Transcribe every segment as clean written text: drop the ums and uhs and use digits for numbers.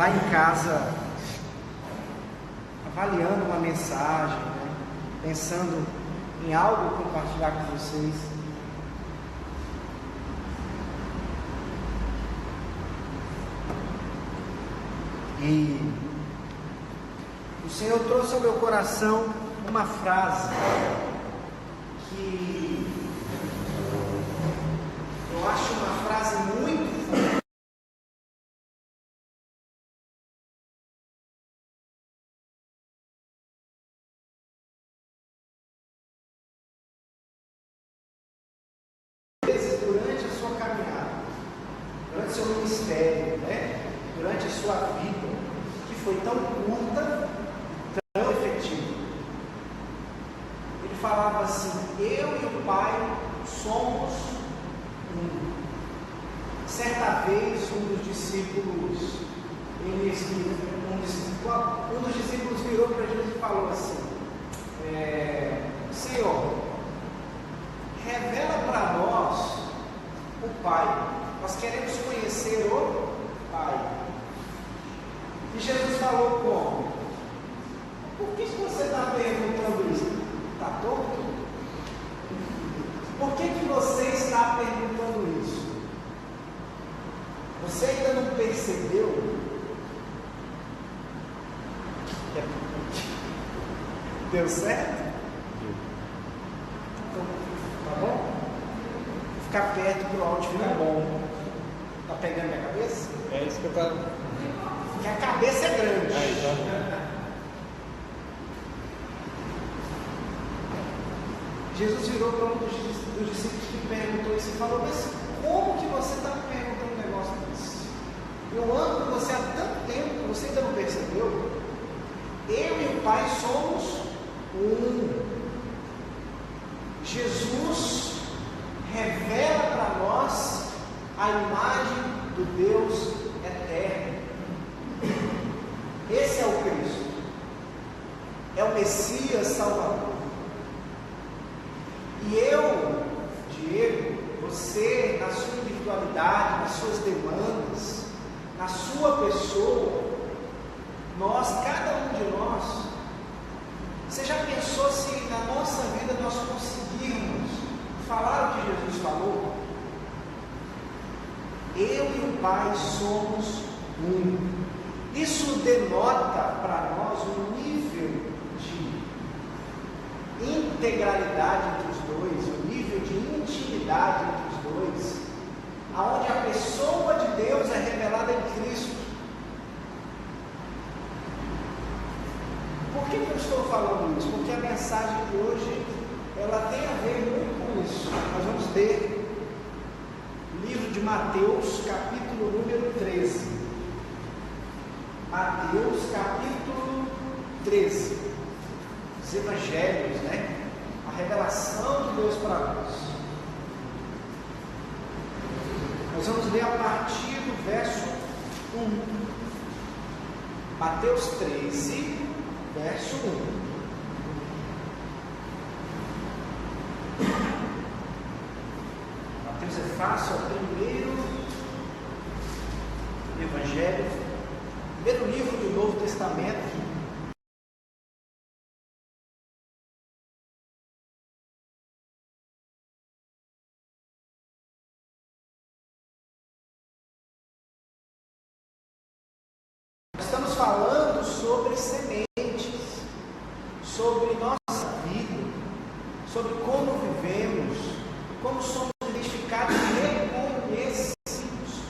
lá em casa, avaliando uma mensagem, né? Pensando em algo compartilhar com vocês. E o Senhor trouxe ao meu coração uma frase que eu acho uma frase muito forte. Durante a sua caminhada, durante o seu ministério, né? Durante a sua vida, que foi tão curta, tão efetiva. Ele falava assim: eu e o Pai somos um. Certa vez, um dos discípulos virou para Jesus e falou assim: Senhor, revela para nós o Pai. Nós queremos conhecer o Pai. E Jesus falou como? Por que você está perguntando isso? Está tonto? Por que você está perguntando isso? Você ainda não percebeu? Deu certo? Então, tá bom? Ficar perto do áudio não é bom. Tá pegando minha cabeça? É isso que eu tava. Porque a cabeça é grande. Jesus virou para um dos discípulos que perguntou isso e falou: mas como que você está me perguntando um negócio desse? Eu ando com você há tanto tempo, você ainda não percebeu? Eu e o Pai somos um. Jesus revela para nós a imagem do Deus eterno. Esse é o Cristo, é o Messias Salvador. E eu, Diego, você, na sua individualidade, nas suas demandas, na sua pessoa, nós, cada um de nós, você já pensou se na nossa vida nós conseguirmos falar o que Jesus falou? Eu e o Pai somos um. Isso denota para nós um nível de integralidade entre os dois, um nível de intimidade entre os dois, aonde a pessoa de Deus é revelada em Cristo. Por que eu estou falando isso? Porque a mensagem de hoje, ela tem a ver muito com isso. Nós vamos ler o livro de Mateus, capítulo número 13. Mateus, capítulo 13. Os evangelhos, né? A revelação de Deus para nós. Nós vamos ler a partir do verso 1. Mateus 13, verso 1. Mateus é fácil, é o primeiro evangelho, primeiro livro do Novo Testamento. Estamos falando sobre sementes, sobre nossa vida, sobre como vivemos, como somos identificados e reconhecidos.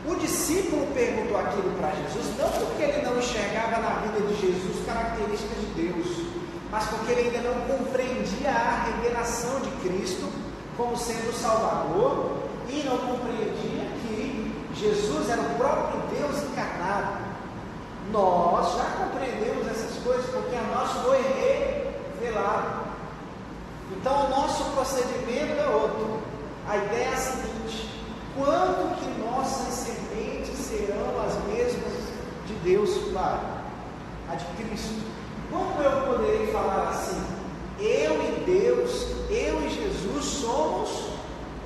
O discípulo perguntou aquilo para Jesus, não porque ele não enxergava na vida de Jesus características de Deus, mas porque ele ainda não compreendia a revelação de Cristo como sendo o Salvador e não compreendia que Jesus era o próprio Deus encarnado. Nós já compreendemos essas coisas porque a nós foi revelado. Então o nosso procedimento é outro. A ideia é a seguinte: quando que nossas sementes serão as mesmas de Deus Pai, a de Cristo? Como eu poderei falar assim? Eu e Deus, eu e Jesus somos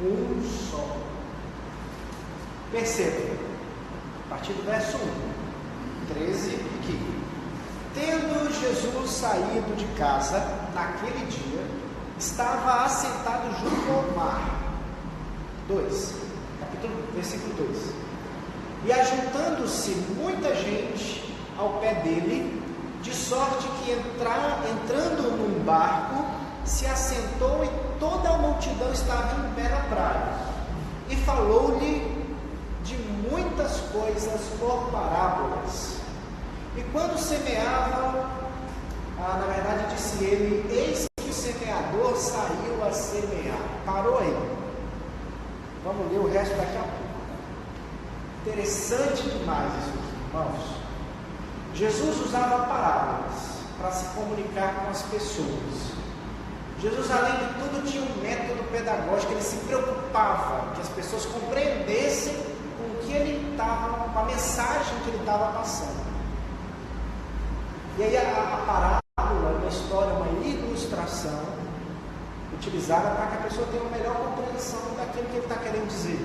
um só. Perceba, a partir do verso 1. 13, aqui. Tendo Jesus saído de casa naquele dia, estava assentado junto ao mar. 2, versículo 2. E ajuntando-se muita gente ao pé dele, de sorte que entrando num barco, se assentou e toda a multidão estava em pé na praia. E falou-lhe de muitas coisas por parábolas. E quando semeava, na verdade disse ele, eis que o semeador saiu a semear. Parou aí. Vamos ler o resto daqui a pouco. Interessante demais isso aqui, irmãos. Jesus usava parábolas para se comunicar com as pessoas. Jesus, além de tudo, tinha um método pedagógico. Ele se preocupava que as pessoas compreendessem com a mensagem que ele estava passando. E aí a parábola, uma história, uma ilustração utilizada para que a pessoa tenha uma melhor compreensão daquilo que ele está querendo dizer.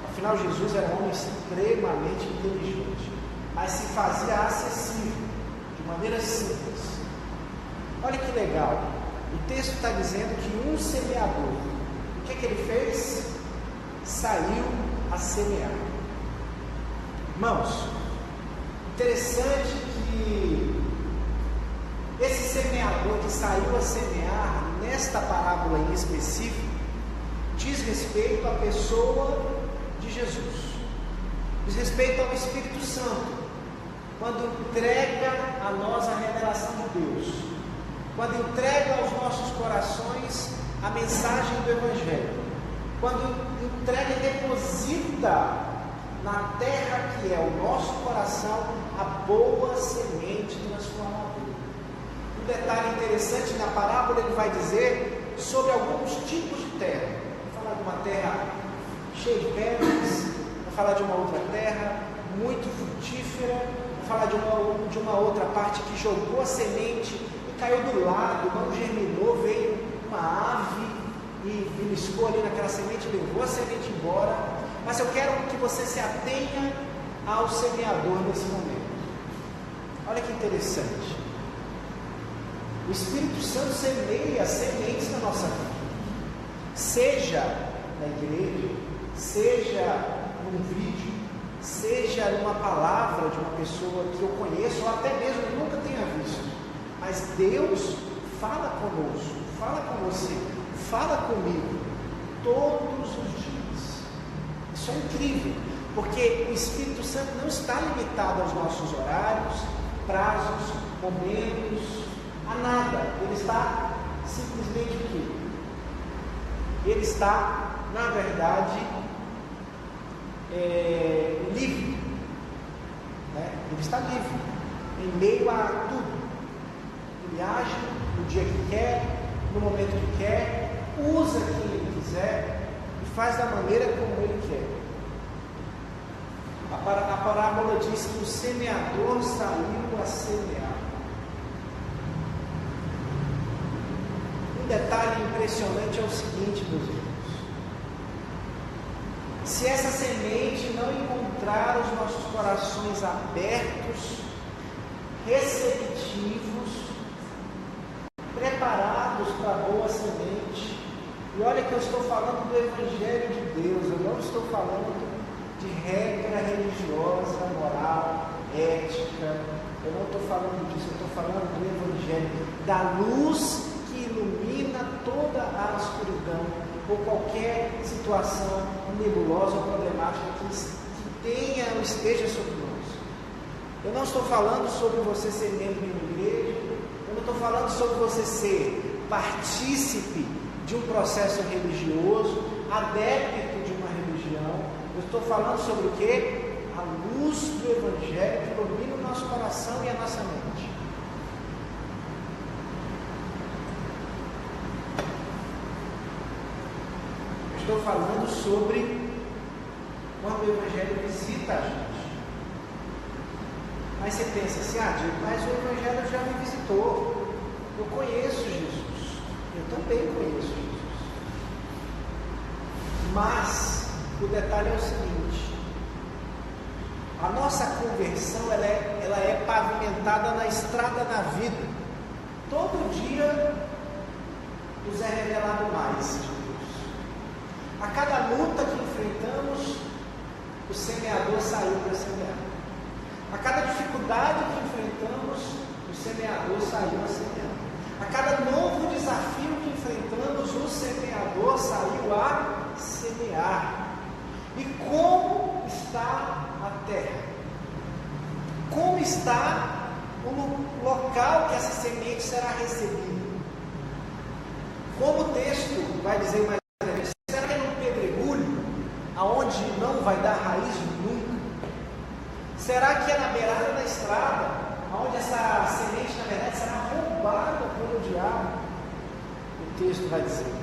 Afinal, Jesus era um homem extremamente inteligente, mas se fazia acessível, de maneira simples. Olha que legal, o texto está dizendo que um semeador, o que ele fez? Saiu a semear. Irmãos, interessante que esse semeador que saiu a semear, nesta parábola em específico, diz respeito à pessoa de Jesus, diz respeito ao Espírito Santo, quando entrega a nós a revelação de Deus, quando entrega aos nossos corações a mensagem do Evangelho, quando entrega e deposita na terra que é o nosso coração a boa semente transformadora. Um detalhe interessante na parábola, ele vai dizer sobre alguns tipos de terra. Vai falar de uma terra cheia de pedras, vai falar de uma outra terra muito frutífera, vai falar de uma outra parte que jogou a semente e caiu do lado, não germinou, veio uma ave e beliscou ali naquela semente, levou a semente embora. Mas eu quero que você se atenha ao semeador nesse momento. Olha que interessante. O Espírito Santo semeia sementes na nossa vida, seja na igreja, seja num vídeo, seja numa palavra de uma pessoa que eu conheço ou até mesmo nunca tenha visto. Mas Deus fala conosco, fala com você, fala comigo todos os dias. Isso é incrível, porque o Espírito Santo não está limitado aos nossos horários, prazos, momentos, a nada. Ele está simplesmente aqui. Ele está, na verdade, livre. Né? Ele está livre, em meio a tudo. Ele age no dia que quer, no momento que quer, usa quem ele quiser e faz da maneira como ele quer. A parábola diz que o semeador saiu a semear. Um detalhe impressionante é o seguinte, meus irmãos: se essa semente não encontrar os nossos corações abertos, receptivos, preparados para a boa semente, e olha que eu estou falando do Evangelho de Deus, eu não estou falando de regra religiosa, moral, ética, eu não estou falando disso, eu estou falando do Evangelho, da luz que ilumina toda a escuridão, ou qualquer situação nebulosa ou problemática que tenha ou esteja sobre nós. Eu não estou falando sobre você ser membro de uma igreja, eu não estou falando sobre você ser partícipe de um processo religioso, adepto de uma religião. Eu estou falando sobre o quê? A luz do Evangelho que ilumina o nosso coração e a nossa mente. Eu estou falando sobre quando o Evangelho visita a gente. Mas você pensa assim, Diego, mas o Evangelho já me visitou. Eu conheço Jesus. Eu também conheço Jesus. Mas o detalhe é o seguinte: A nossa conversão ela é pavimentada na estrada da vida. Todo dia nos é revelado mais de Deus. A cada luta que enfrentamos, o semeador saiu para semear. A cada dificuldade que enfrentamos, o semeador saiu a semear. A cada novo desafio que enfrentamos, o semeador saiu a semear. E como está a terra? Como está o local que essa semente será recebida? Como o texto vai dizer mais uma vez, será que é num pedregulho, aonde não vai dar raiz nunca? Será que é na beirada da estrada, aonde essa semente, na verdade, será roubada pelo diabo? O texto vai dizer.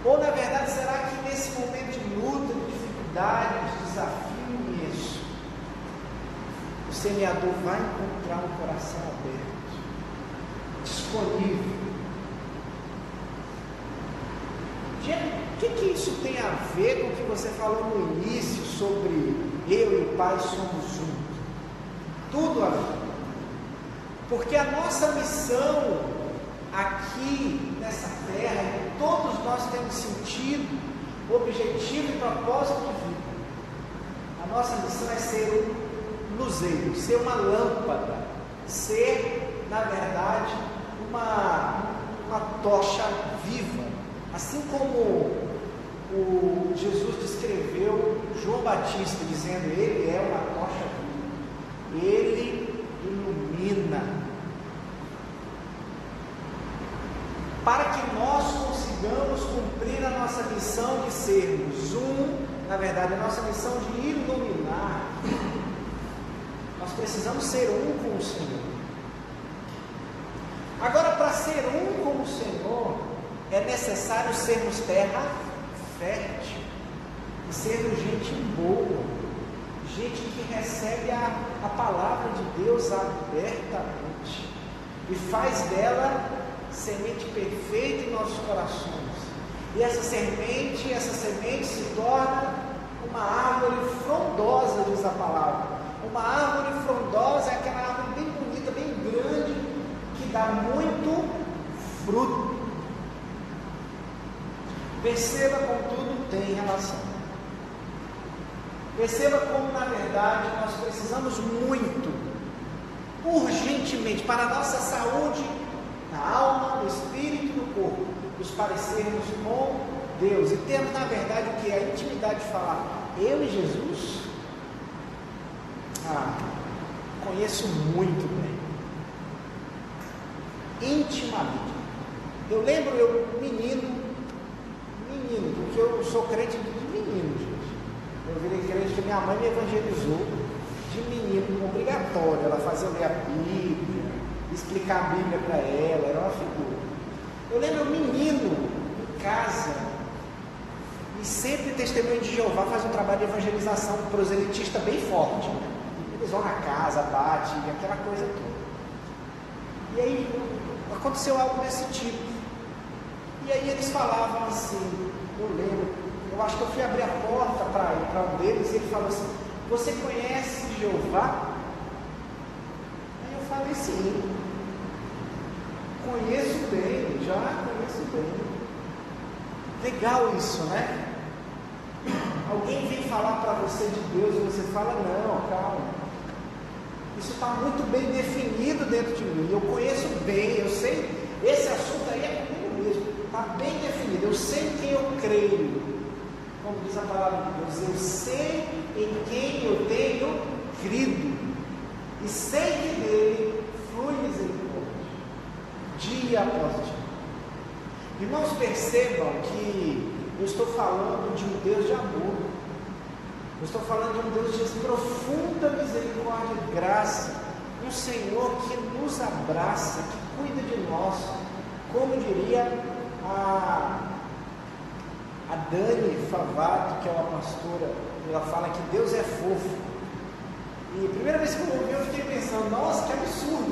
Ou, na verdade, será que nesse momento de luta, de dificuldade, de desafio imenso, o semeador vai encontrar um coração aberto, disponível? O que isso tem a ver com o que você falou no início sobre eu e o Pai somos juntos? Tudo a ver. Porque a nossa missão aqui nessa terra, todos nós temos sentido, objetivo e propósito de vida. A nossa missão é ser um luzeiro, ser uma lâmpada, ser, na verdade, uma tocha viva. Assim como o Jesus descreveu João Batista, dizendo, ele é uma tocha viva, ele ilumina, para que nós consigamos cumprir a nossa missão de sermos na verdade, a nossa missão de iluminar, nós precisamos ser um com o Senhor. Agora, para ser um com o Senhor, é necessário sermos terra fértil e sermos gente boa, gente que recebe a palavra de Deus abertamente e faz dela semente perfeita em nossos corações. E essa semente se torna uma árvore frondosa, diz a palavra. Uma árvore frondosa é aquela árvore bem bonita, bem grande, que dá muito fruto. Perceba como tudo tem relação. Perceba como, na verdade, nós precisamos muito, urgentemente, para a nossa saúde, na alma, no espírito e no corpo, nos parecermos com Deus. E temos, na verdade, o que? A intimidade de falar, eu e Jesus? Conheço muito bem. Intimamente. Eu lembro, menino, porque eu sou crente de menino, gente. Eu virei crente que minha mãe me evangelizou de menino, obrigatório. Ela fazia ler a Bíblia, explicar a Bíblia para ela, era uma figura. Eu lembro menino em casa, e sempre Testemunho de Jeová faz um trabalho de evangelização proselitista bem forte. Eles vão na casa, batem, aquela coisa toda. E aí aconteceu algo desse tipo. E aí eles falavam assim, eu lembro, eu acho que eu fui abrir a porta para um deles e ele falou assim, você conhece Jeová? Aí eu falei, sim, conheço bem, já conheço bem. Legal isso, né? Alguém vem falar para você de Deus e você fala, não, calma. Isso está muito bem definido dentro de mim, eu conheço bem, eu sei, esse assunto aí é comigo mesmo, está bem definido, eu sei em quem eu creio, como diz a palavra de Deus, eu sei em quem eu tenho crido, e sei que dele flui misericórdia, dia após dia. Irmãos, percebam que eu estou falando de um Deus de amor, eu estou falando de um Deus de profunda misericórdia e graça, um Senhor que nos abraça, que cuida de nós, como diria a Dani Favato, que é uma pastora, ela fala que Deus é fofo. E a primeira vez que eu ouvi, eu fiquei pensando, nossa, que absurdo,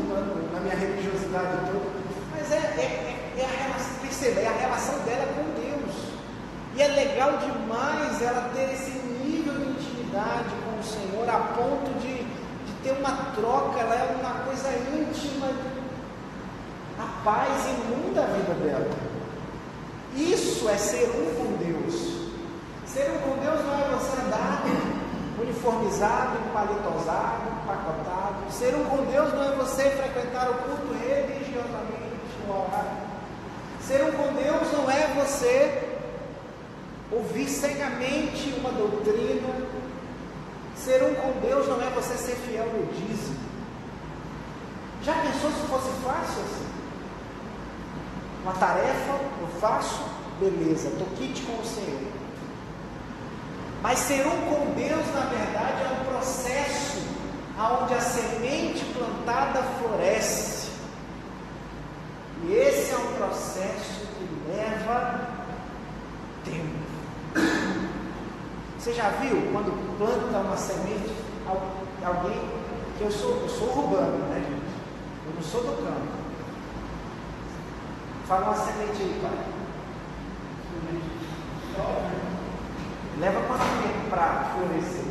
na minha religiosidade toda, mas é a relação dela com Deus. E é legal demais ela ter esse nível de intimidade intimidade com o Senhor a ponto de ter uma troca, ela é uma coisa íntima, a paz inunda a vida dela. Isso é ser um com Deus. Ser um com Deus não é você andar uniformizado, paletosado, empacotado. Ser um com Deus não é você frequentar o culto religiosamente, orar. Ser um com Deus não é você ouvir cegamente uma doutrina. Ser um com Deus não é você ser fiel no dízimo. Já pensou se fosse fácil assim? Uma tarefa, eu faço, beleza, estou quite com o Senhor. Mas ser um com Deus, na verdade, é um processo onde a semente plantada floresce. E esse é um processo que leva tempo. Você já viu quando planta uma semente, alguém, que eu sou urbano, né, gente? Eu não sou do campo. Fala uma semente aí, pai. Leva quanto tempo para florescer?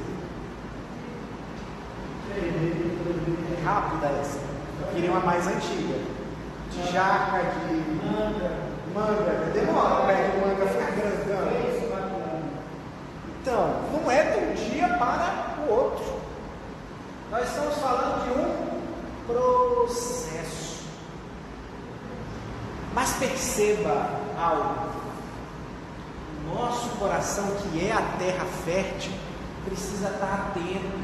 É rápida essa. Eu queria uma mais antiga. De jaca, de manga. Demora para a manga ficar grandão. Então, não é de um dia para o outro. Nós estamos falando de um processo. Mas perceba algo. O nosso coração, que é a terra fértil, precisa estar atento.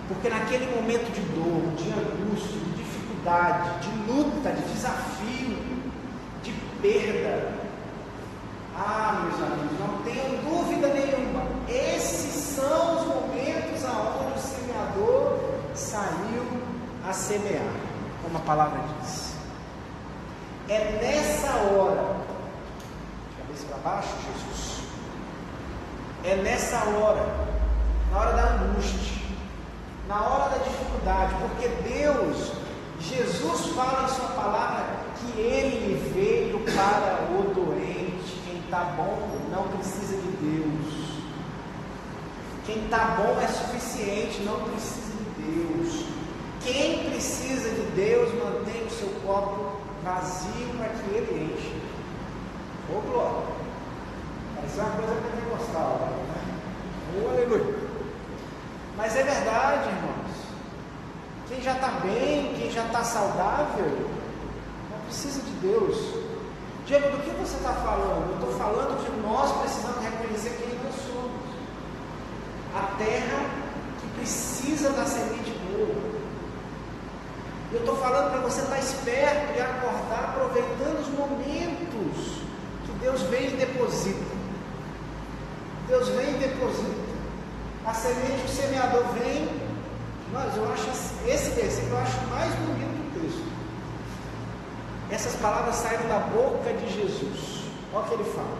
Porque naquele momento de dor, de angústia, de dificuldade, de luta, de desafio, de perda, meus amigos, não tenham dúvida nenhuma, esses são os momentos aonde o semeador saiu a semear, como a palavra diz. É nessa hora, cabeça para baixo, Jesus, é nessa hora, na hora da angústia, na hora da dificuldade, porque Deus, Jesus fala em sua palavra que Ele veio para o doente. Quem está bom não precisa de Deus. Quem está bom é suficiente, não precisa de Deus. Quem precisa de Deus mantém o seu copo vazio para que Ele enche. Ô glória! Essa é uma coisa pentecostal, né? Ô aleluia! Mas é verdade, irmãos. Quem já está bem, quem já está saudável, não precisa de Deus. Diego, do que você está falando? Eu estou falando que nós precisamos reconhecer quem nós somos. A terra que precisa da semente boa. Eu estou falando para você estar esperto e acordar, aproveitando os momentos que Deus vem e deposita. Deus vem e deposita. A semente, o semeador vem. Mas eu acho esse versículo eu acho mais bonito do texto. Essas palavras saíram da boca de Jesus. Olha o que ele fala.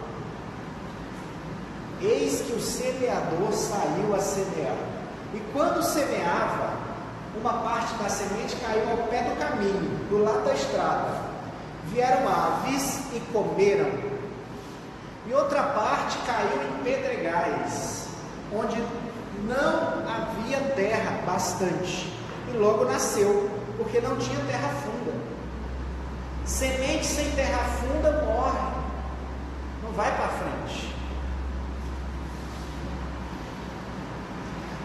Eis que o semeador saiu a semear. E quando semeava, uma parte da semente caiu ao pé do caminho, do lado da estrada. Vieram aves e comeram. E outra parte caiu em pedregais, onde não havia terra bastante, e logo nasceu, porque não tinha terra funda. Semente sem terra funda morre, não vai para frente.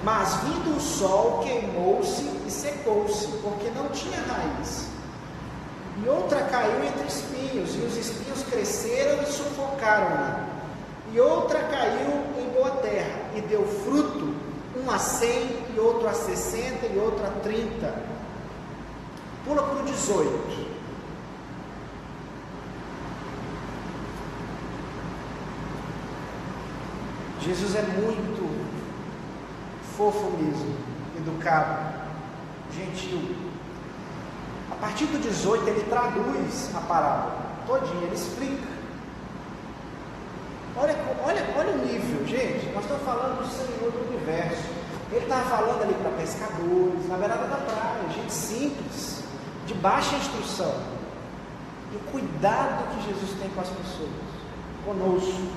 Mas vindo o sol, queimou-se e secou-se, porque não tinha raiz. E outra caiu entre espinhos, e os espinhos cresceram e sufocaram-na. E outra caiu em boa terra, e deu fruto, um a 100, e outro a 60, e outro a 30. Pula para o 18. Jesus é muito fofo mesmo, educado, gentil. A partir do 18 ele traduz a parábola todinha, ele explica. Olha o nível, gente. Nós estamos falando do Senhor do Universo. Ele estava falando ali para pescadores, na beirada da praia, gente simples, de baixa instrução. E o cuidado que Jesus tem com as pessoas, conosco.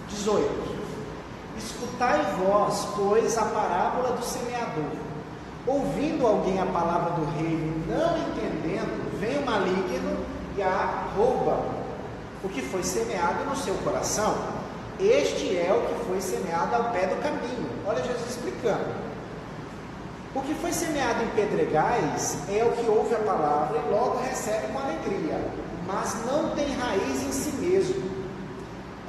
18. Escutai vós, pois, a parábola do semeador. Ouvindo alguém a palavra do reino, não entendendo, vem o maligno e a rouba o que foi semeado no seu coração. Este é o que foi semeado ao pé do caminho. Olha Jesus explicando. O que foi semeado em pedregais é o que ouve a palavra e logo recebe com alegria, mas não tem raiz em si mesmo.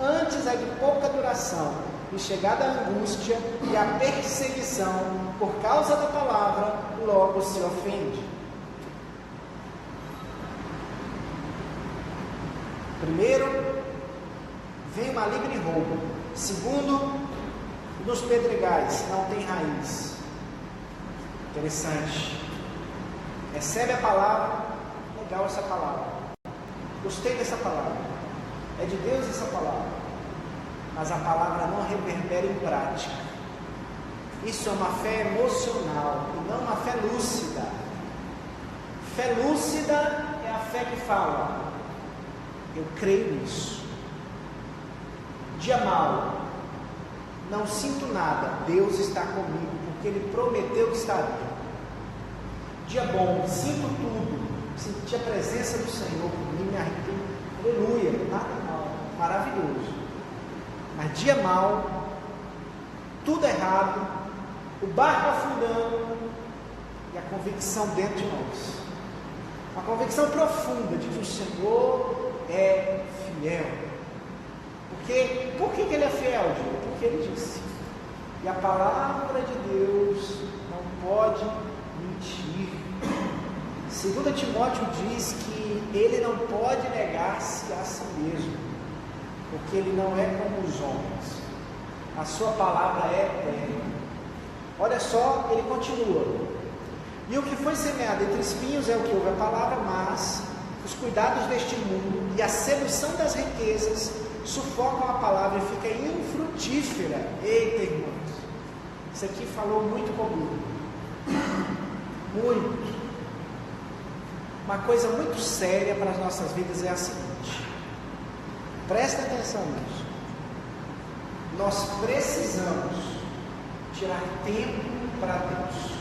Antes é de pouca duração, e chegada a angústia e a perseguição por causa da palavra, logo se ofende. Primeiro, vem o maligno e rouba. Segundo, nos pedregais não tem raiz. Interessante. Recebe a palavra, legal essa palavra. Gostei dessa palavra. É de Deus essa palavra. Mas a palavra não reverbera em prática. Isso é uma fé emocional e não uma fé lúcida. Fé lúcida é a fé que fala: eu creio nisso. Dia mau, não sinto nada, Deus está comigo, porque Ele prometeu que estaria. Dia bom, sinto tudo, senti a presença do Senhor comigo, me arrepio, aleluia, nada mal, maravilhoso. Mas dia mau, tudo errado, o barco afundando e a convicção dentro de nós. Uma convicção profunda de que o Senhor é fiel. Por que Ele é fiel, Diego? Porque Ele disse. E a palavra de Deus não pode mentir. 2 Timóteo diz que Ele não pode negar-se a si mesmo, porque Ele não é como os homens. A sua palavra é eterna. Olha só, ele continua. E o que foi semeado entre espinhos é o que ouve a palavra, mas os cuidados deste mundo e a sedução das riquezas sufocam a palavra e fica infrutífera. Eita, irmãos, isso aqui falou muito comigo. Muito. Uma coisa muito séria para as nossas vidas é a seguinte. Presta atenção nisso. Nós precisamos tirar tempo para Deus.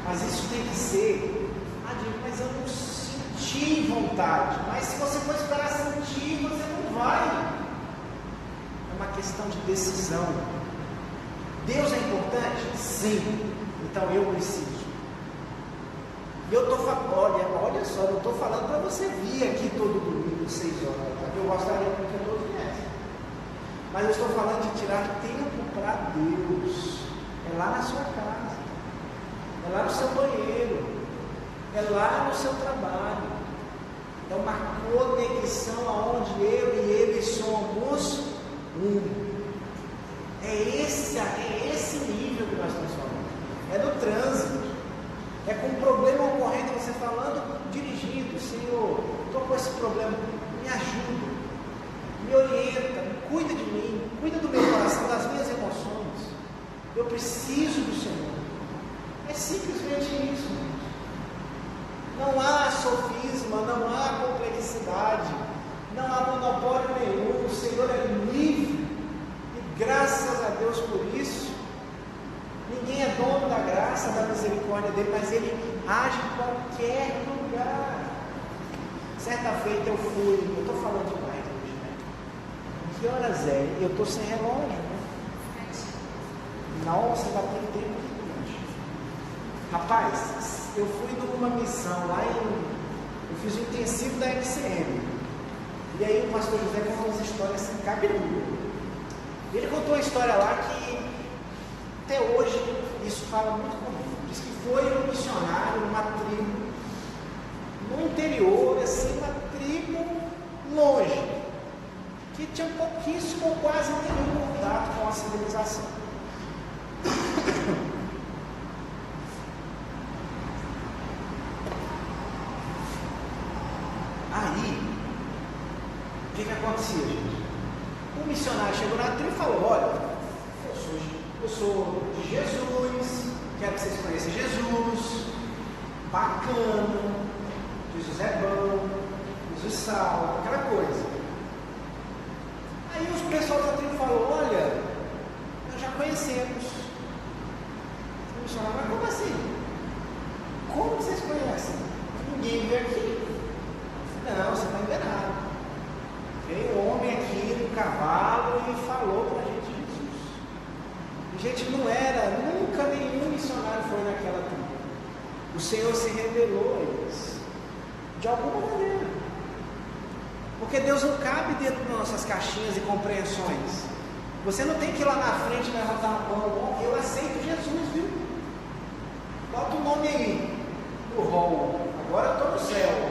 Mas isso tem que ser, mas eu não senti vontade. Mas se você for esperar sentir, você não vai. É uma questão de decisão. Deus é importante? Sim. Então eu preciso. E eu estou falando, olha só, eu estou falando para você vir aqui todo domingo, 6 horas. Tá? Eu gostaria muito que todos viessem. Mas eu estou falando de tirar tempo para Deus. É lá na sua casa. É lá no seu banheiro. É lá no seu trabalho. É uma conexão onde eu e ele somos um. É esse nível que nós estamos falando. É no trânsito. É com um problema ocorrendo, você falando, dirigindo. Senhor, estou com esse problema, me ajuda, me orienta, cuida de mim, cuida do meu coração, das minhas emoções. Eu preciso do Senhor. É simplesmente isso. Não há sofisma, não há complexidade, não há monopólio nenhum. O Senhor é livre e graças a Deus por isso. Ninguém é dono da graça, da misericórdia dele, mas ele age em qualquer lugar. Certa feita eu estou falando demais hoje, né? Que horas é? Eu estou sem relógio, né? Nossa, ainda tem tempo hoje. Rapaz, eu fui numa missão eu fiz o intensivo da XM. E aí o pastor José contou umas histórias assim, cabeludas. Ele contou uma história lá que até hoje isso fala muito comigo. Diz que foi um missionário numa tribo no interior, assim, uma tribo longe, que tinha pouquíssimo ou quase nenhum contato com a civilização. Aí, o que acontecia, gente? O missionário chegou na tribo e falou: olha, eu sou de Jesus, quero que vocês conheçam Jesus, bacana, Jesus é bom, Jesus salva, aquela coisa. Aí os pessoal conhecemos. Os missionários, mas como assim? Como vocês conhecem? Ninguém veio aqui. Não, você está enganado. Veio um homem aqui no cavalo e falou para a gente Jesus. A gente não era, nunca nenhum missionário foi naquela tribo. O Senhor se revelou a eles, de alguma maneira. Porque Deus não cabe dentro das nossas caixinhas e compreensões. Você não tem que ir lá na frente e levantar a mão. Eu aceito Jesus, viu? Bota o nome aí no rol. Agora eu estou no céu.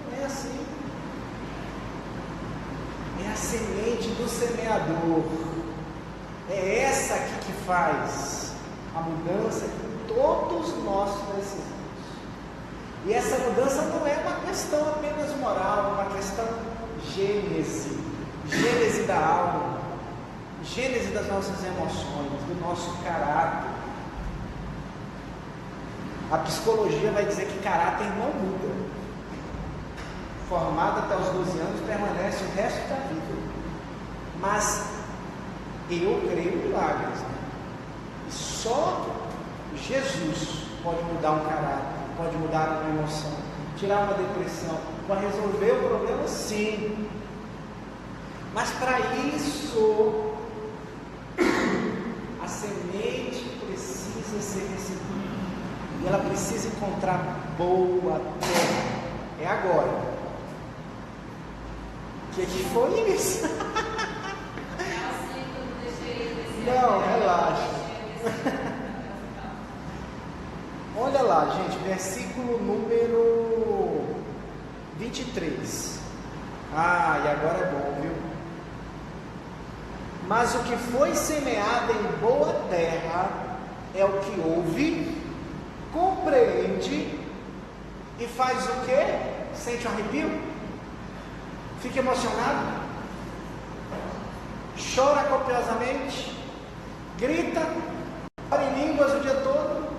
Não é assim. É a semente do semeador. É essa aqui que faz a mudança que todos nós precisamos. E essa mudança não é uma questão apenas moral, é uma questão gênese da alma, gênese das nossas emoções, do nosso caráter. A psicologia vai dizer que caráter não muda. Formado até os 12 anos, permanece o resto da vida. Mas eu creio em milagres. Né? E só Jesus pode mudar um caráter, pode mudar uma emoção, tirar uma depressão, pode resolver o problema, sim. Mas para isso, a semente precisa ser recebida. E ela precisa encontrar boa terra. É agora. O que foi isso? Não, relaxa. Olha lá, gente, versículo número 23. Ah, e agora é bom, viu? Mas o que foi semeado em boa terra é o que ouve, compreende e faz o quê? Sente um arrepio? Fica emocionado? Chora copiosamente? Grita? Ora em línguas o dia todo?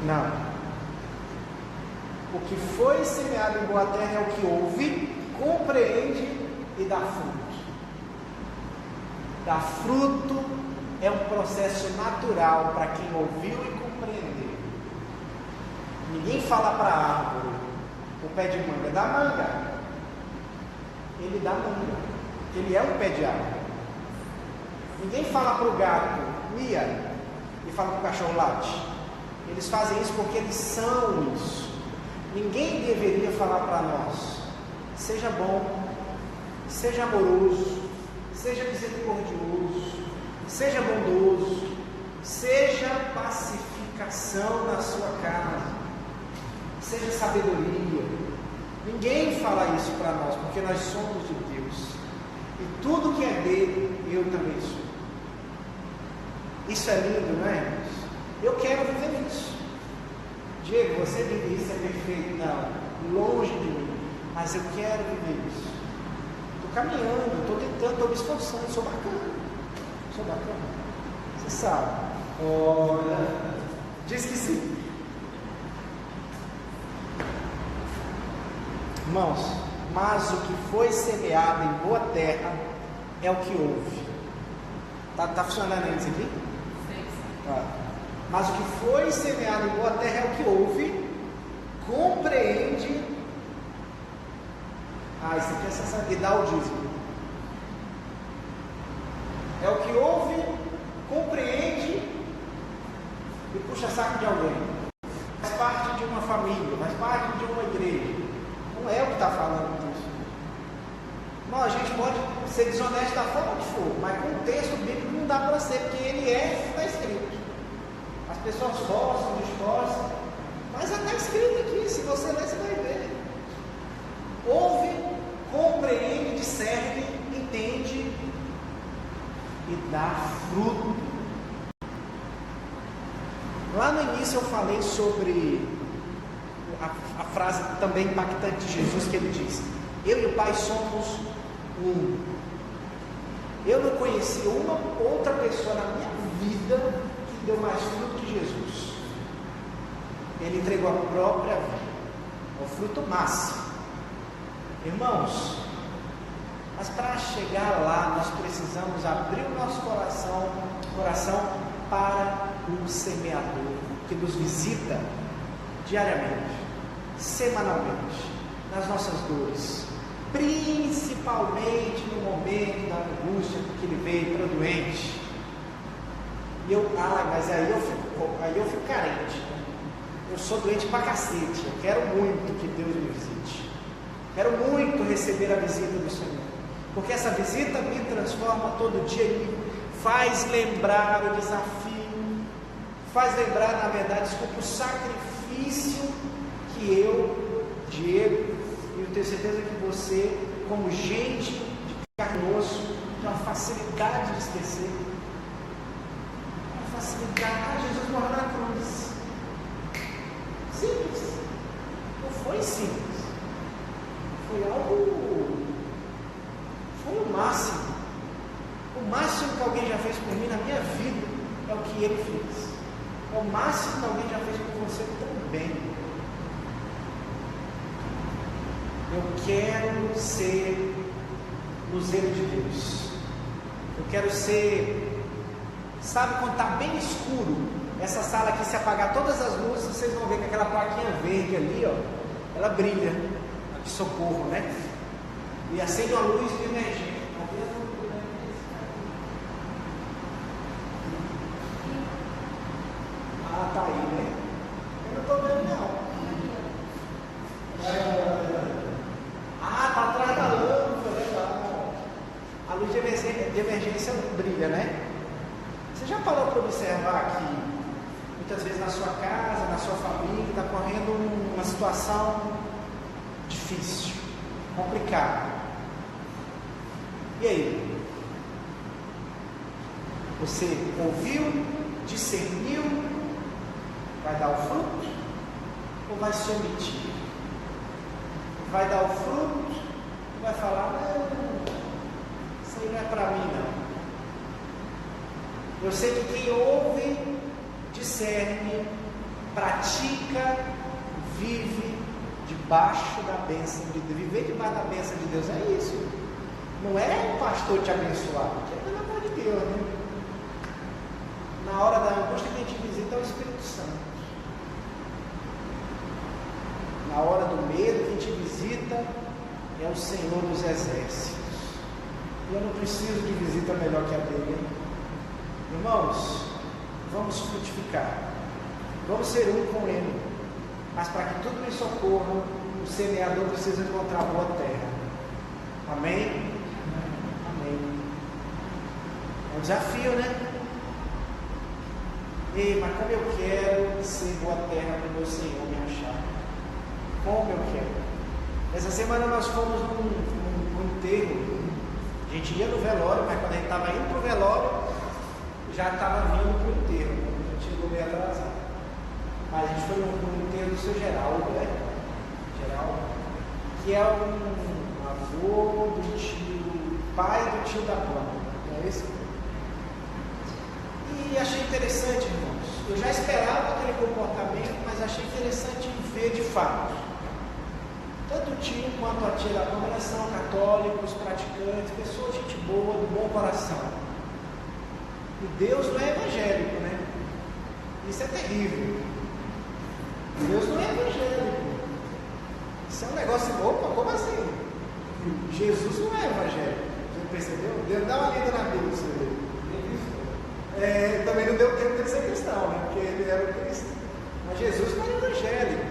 Não. O que foi semeado em boa terra é o que ouve, compreende e dá fruto. Dar fruto é um processo natural para quem ouviu e compreendeu. Ninguém fala para a árvore, o pé de manga, dá manga. Ele dá manga. Ele é um pé de árvore. Ninguém fala para o gato, mia, e fala para o cachorro, late. Eles fazem isso porque eles são isso. Ninguém deveria falar para nós, seja bom, seja amoroso, seja misericordioso, seja bondoso, seja pacificação na sua casa, seja sabedoria. Ninguém fala isso para nós, porque nós somos de Deus. E tudo que é dele, eu também sou. Isso é lindo, não é, irmãos? Eu quero viver isso. Diego, você vive isso, é perfeito. Não, longe de mim. Mas eu quero viver isso. Estou caminhando, estou tentando, estou me esforçando. Sou bacana. Sou bacana. Você sabe. Olha, diz que sim. Irmãos, mas o que foi semeado em boa terra é o que houve. Tá funcionando isso aqui? Sim. Tá. Mas o que foi semeado em boa terra é o que ouve, compreende. Isso aqui é sensacional. E dá o dízimo. É o que ouve, compreende e puxa saco de alguém. Faz parte de uma família, faz parte de uma igreja. Não é o que está falando disso. Não, a gente pode ser desonesto da forma que for, mas com o texto bíblico não dá para ser, porque ele é o que está escrito. As pessoas forçam, distorcem, mas já está escrito aqui. Se você ler, você vai ver. Ouve, compreende, discerne, entende e dá fruto. Lá no início eu falei sobre a frase também impactante de Jesus, que ele diz: eu e o Pai somos um. Eu não conheci uma outra pessoa na minha vida que deu mais fruto que Jesus. Ele entregou a própria vida, o fruto máximo. Irmãos, Mas para chegar lá, nós precisamos abrir o nosso coração para o semeador, que nos visita diariamente, semanalmente, nas nossas dores, principalmente no momento da angústia que ele veio para o doente. E mas aí eu fico carente. Eu sou doente pra cacete. Eu quero muito que Deus me visite. Quero muito receber a visita do Senhor. Porque essa visita me transforma todo dia e me faz lembrar o desafio, faz lembrar, na verdade, o sacrifício que eu, Diego, e eu tenho certeza que você, como gente de carne e osso, tem uma facilidade de esquecer. Uma facilidade. Jesus morreu na cruz. Simples. Não foi simples. Foi algo. Foi o máximo. O máximo que alguém já fez por mim na minha vida é o que ele fez. É o máximo que alguém já fez por você também. Eu quero ser luzeiro de Deus. Eu quero ser. Sabe quando está bem escuro? Essa sala aqui, se apagar todas as luzes, vocês vão ver que aquela plaquinha verde ali, ó, ela brilha, de socorro, né? E acende uma luz de emergência. Ah, tá aí, né? Eu não estou vendo, não. Ah, tá atrás da lâmpada, legal. A luz de emergência brilha, né? Você já parou para observar que muitas vezes na sua casa, na sua família, está correndo uma situação difícil, complicada. E aí? Você ouviu, discerniu, vai dar o fruto ou vai se omitir? Vai dar o fruto ou vai falar, não, isso aí não é para mim não. Eu sei que quem ouve, discerne, pratica, vive debaixo da bênção de Deus. Viver debaixo da bênção de Deus é isso. Não é o pastor te abençoar, porque é pelo amor de Deus, né? Na hora da angústia quem te visita é o Espírito Santo. Na hora do medo quem te visita é o Senhor dos Exércitos. E eu não preciso de visita melhor que a dele, hein? Irmãos, vamos frutificar, vamos ser um com Ele, mas para que tudo isso ocorra, o semeador precisa encontrar boa terra. Amém? Amém. É um desafio, né? Ei, mas como eu quero ser boa terra para o meu Senhor me achar? Como eu quero? Essa semana nós fomos num enterro. A gente ia no velório, mas quando a gente estava indo para o velório, já estava vindo para o enterro, a gente chegou meio atrasado. Mas a gente foi no enterro do seu Geraldo, né? Geraldo, que é um avô do tio, pai do tio da Pamela, não é isso? E achei interessante, irmãos. Eu já esperava aquele comportamento, mas achei interessante ver de fato. Tanto o tio quanto a tia da Pamela são católicos, praticantes, pessoas de gente boa, do bom coração. E Deus não é evangélico, né? Isso é terrível. Deus não é evangélico. Isso é um negócio, opa, como assim? Jesus não é evangélico. Você percebeu? Deus dá uma lida na Bíblia, você vê. Também não deu tempo de ser cristão, né? Porque ele era o Cristo. Mas Jesus não é evangélico.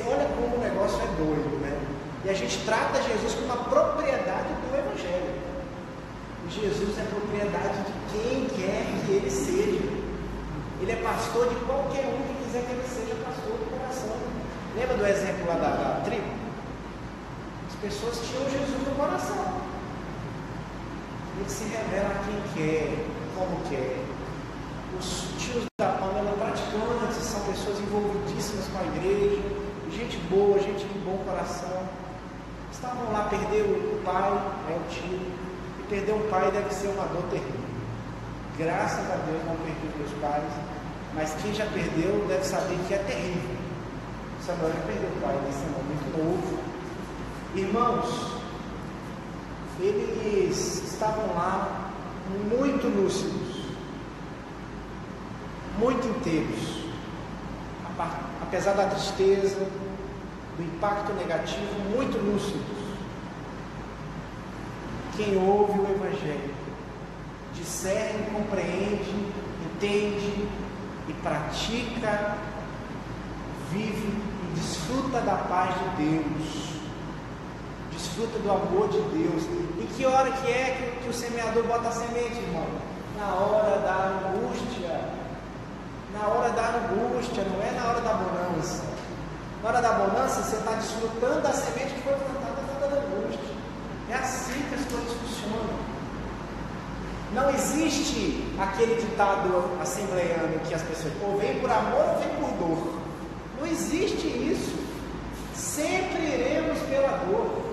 Olha como o negócio é doido, né? E a gente trata Jesus como uma propriedade do evangelho. Jesus é propriedade de quem quer que ele seja. Ele é pastor de qualquer um que quiser que ele seja pastor do coração. Lembra do exemplo lá da tribo? As pessoas tinham Jesus no coração. Ele se revela a quem quer, como quer. Os tios da Pamela praticantes são pessoas envolvidíssimas com a igreja, gente boa, gente de bom coração. Estavam lá, perderam o pai, o tio. Perder um pai deve ser uma dor terrível. Graças a Deus não perdi meus pais, mas quem já perdeu deve saber que é terrível. Samuel já perdeu o pai nesse momento novo. Irmãos, eles estavam lá muito lúcidos, muito inteiros, apesar da tristeza, do impacto negativo, muito lúcidos. Quem ouve o Evangelho, discerne, compreende, entende e pratica, vive e desfruta da paz de Deus, desfruta do amor de Deus. E que hora que é que o semeador bota a semente, irmão? Na hora da angústia. Na hora da angústia, não é na hora da bonança. Na hora da bonança, você está desfrutando da semente que foi plantada na hora da angústia. É assim que as coisas funcionam. Não existe aquele ditado assembleiano que as pessoas ou vem por amor ou vem por dor. Não existe isso. Sempre iremos pela dor,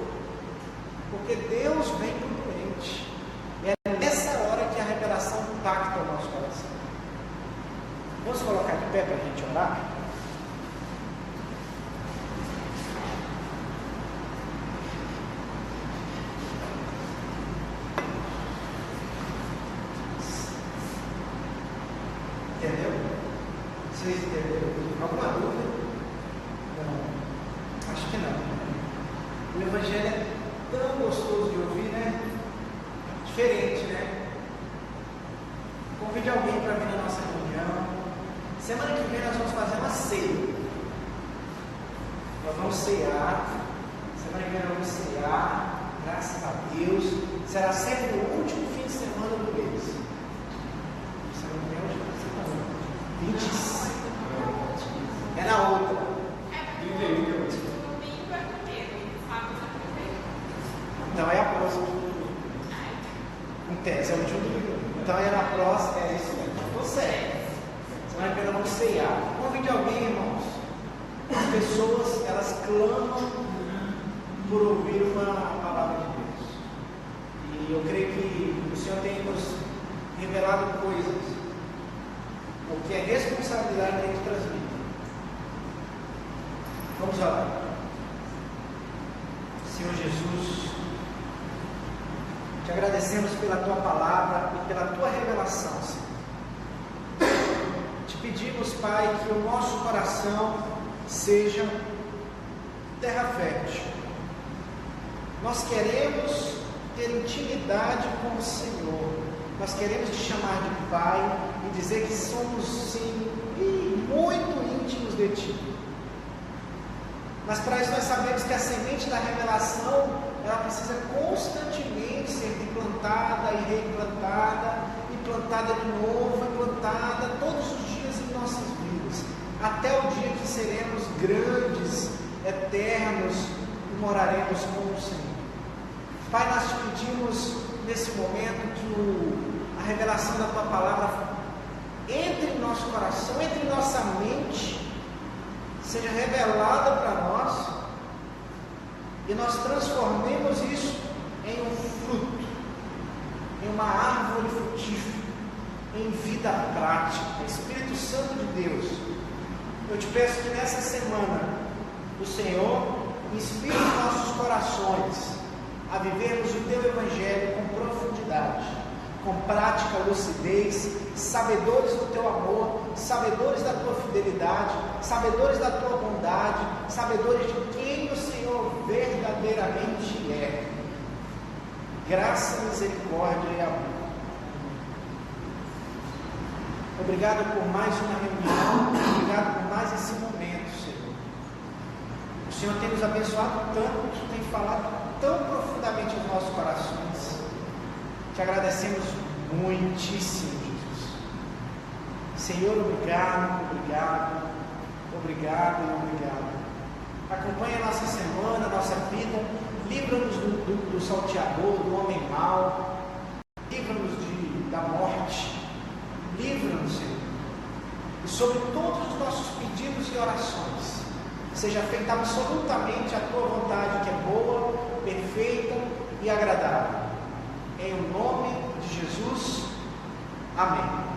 porque Deus vem por doente. E é nessa hora que a revelação impacta o nosso coração. Vamos colocar de pé para a gente orar? Entendeu? Vocês entenderam? Alguma dúvida? Não. Acho que não. O Evangelho é tão gostoso de ouvir, né? Diferente, né? Convide alguém para vir na nossa reunião. Semana que vem nós vamos fazer uma ceia. Nós vamos cear. Semana que vem nós vamos cear. Graças a Deus. Será sempre o último fim de semana do mês. Semana que vem hoje é semana 25. É na outra. Então é a próxima. Em tese, é o último domingo. Então é na próxima, é isso mesmo. Você. Semana que vem nós vamos ceiar. Convide alguém, irmãos. As pessoas, elas clamam por ouvir uma palavra de Deus. E eu creio que o Senhor tem nos revelado coisas, o que é responsabilidade dentro das vidas. Vamos orar. Senhor Jesus, te agradecemos pela tua palavra e pela tua revelação, Senhor. Te pedimos, Pai, que o nosso coração seja terra fértil. Nós queremos ter intimidade com o Senhor. Nós queremos te chamar de Pai e dizer que somos, sim, muito íntimos de Ti. Mas para isso nós sabemos que a semente da revelação, ela precisa constantemente ser implantada e reimplantada, e plantada de novo, e plantada todos os dias em nossas vidas, até o dia que seremos grandes, eternos, e moraremos com o Senhor. Pai, nós te pedimos nesse momento que a revelação da Tua Palavra entre em nosso coração, entre em nossa mente, seja revelada para nós, e nós transformemos isso em um fruto, em uma árvore frutífera, em vida prática. Espírito Santo de Deus, eu te peço que nessa semana o Senhor inspire nossos corações a vivermos o Teu Evangelho com profundidade, com prática, lucidez, sabedores do Teu amor, sabedores da Tua fidelidade, sabedores da Tua bondade, sabedores de quem o Senhor verdadeiramente é. Graça, misericórdia e amor. Obrigado por mais uma reunião, obrigado por mais esse momento, Senhor. O Senhor tem nos abençoado tanto, tem falado tão profundamente aos nossos corações. Te agradecemos muitíssimo, Jesus. Senhor, obrigado, obrigado, obrigado e obrigado. Acompanhe a nossa semana, a nossa vida. Livra-nos do salteador, do homem mau. Livra-nos da morte. Livra-nos, Senhor. E sobre todos os nossos pedidos e orações, seja feita absolutamente a Tua vontade, que é boa, perfeita e agradável. Em o nome de Jesus. Amém.